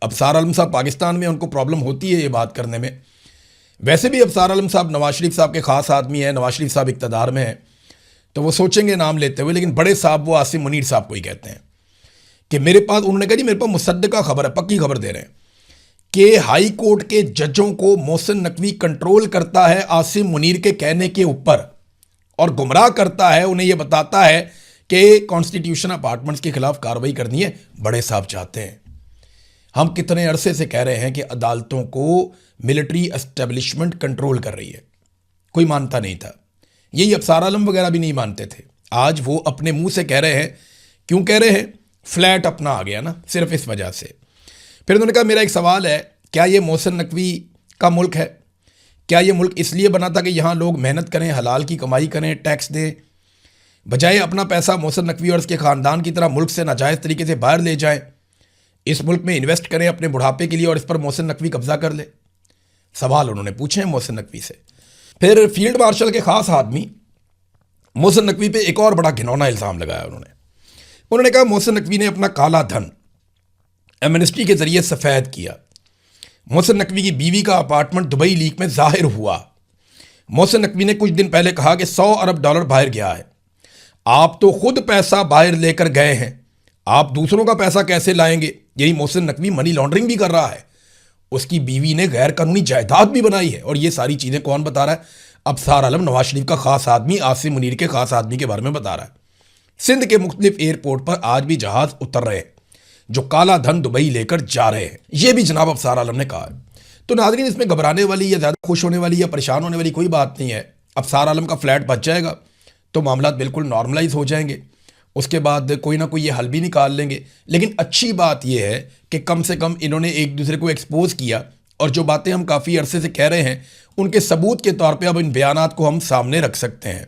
अबसार आलम साहब पाकिस्तान में, उनको प्रॉब्लम होती है ये बात करने में। वैसे भी अबसार आलम साहब नवाज शरीफ साहब के ख़ास आदमी हैं, नवाज शरीफ साहब इक़्तिदार में हैं तो वो सोचेंगे नाम लेते हुए, लेकिन बड़े साहब वो आसिम मुनीर साहब को ही कहते हैं कि मेरे पास, उन्होंने कहा जी मेरे पास मुसद्दका खबर है, पक्की खबर दे रहे हैं कि हाई कोर्ट के जजों को मोहसिन नकवी कंट्रोल करता है आसिम मुनीर के कहने के ऊपर और गुमराह करता है, उन्हें यह बताता है कि कॉन्स्टिट्यूशन अपार्टमेंट्स के खिलाफ कार्रवाई करनी है। बड़े साहब चाहते हैं। हम कितने अरसे से कह रहे हैं कि अदालतों को मिलिट्री एस्टेब्लिशमेंट कंट्रोल कर रही है, कोई मानता नहीं था। यही अबसार आलम वगैरह भी नहीं मानते थे। आज वो अपने मुंह से कह रहे हैं। क्यों कह रहे हैं? फ्लैट अपना आ गया ना, सिर्फ इस वजह से। फिर उन्होंने कहा मेरा एक सवाल है, क्या ये मोहसिन नकवी का मुल्क है? क्या ये मुल्क इसलिए बना था कि यहाँ लोग मेहनत करें, हलाल की कमाई करें, टैक्स दें, बजाय अपना पैसा मोहसिन नकवी और उसके ख़ानदान की तरह मुल्क से नाजायज़ तरीके से बाहर ले जाएं, इस मुल्क में इन्वेस्ट करें अपने बुढ़ापे के लिए और इस पर मोहसिन नकवी कब्जा कर ले? सवाल उन्होंने पूछे हैं मोहसिन नकवी से। फिर फील्ड मार्शल के ख़ास आदमी मोहसिन नकवी पे एक और बड़ा घिनौना इल्ज़ाम लगाया। उन्होंने कहा मोहसिन नकवी ने अपना काला धन एमनेस्टी के ज़रिए सफ़ेद किया। मोहसिन नकवी की बीवी का अपार्टमेंट दुबई लीक में ज़ाहिर हुआ। मोहसिन नकवी ने कुछ दिन पहले कहा कि $100 अरब बाहर गया है। आप तो खुद पैसा बाहर लेकर गए हैं, आप दूसरों का पैसा कैसे लाएंगे? यही मोहसिन नकवी मनी लॉन्ड्रिंग भी कर रहा है। उसकी बीवी ने गैर कानूनी जायदाद भी बनाई है। और ये सारी चीज़ें कौन बता रहा है? अबसार आलम, नवाज शरीफ का ख़ास आदमी, आसिम मुनीर के ख़ास आदमी के बारे में बता रहा है। सिंध के मुख्तलिफ एयरपोर्ट पर आज भी जहाज़ उतर रहे हैं जो काला धन दुबई लेकर जा रहे हैं। यह भी जनाब अबसार आलम ने कहा है। तो नाज़रीन, इसमें घबराने वाली या ज़्यादा खुश होने वाली या परेशान होने वाली कोई बात नहीं है। अबसार आलम का फ्लैट बच जाएगा तो मामला बिल्कुल नॉर्मलाइज हो जाएंगे, उसके बाद कोई ना कोई ये हल भी निकाल लेंगे। लेकिन अच्छी बात यह है कि कम से कम इन्होंने एक दूसरे को एक्सपोज किया और जो बातें हम काफ़ी अरसे से कह रहे हैं उनके सबूत के तौर पे अब इन बयानात को हम सामने रख सकते हैं।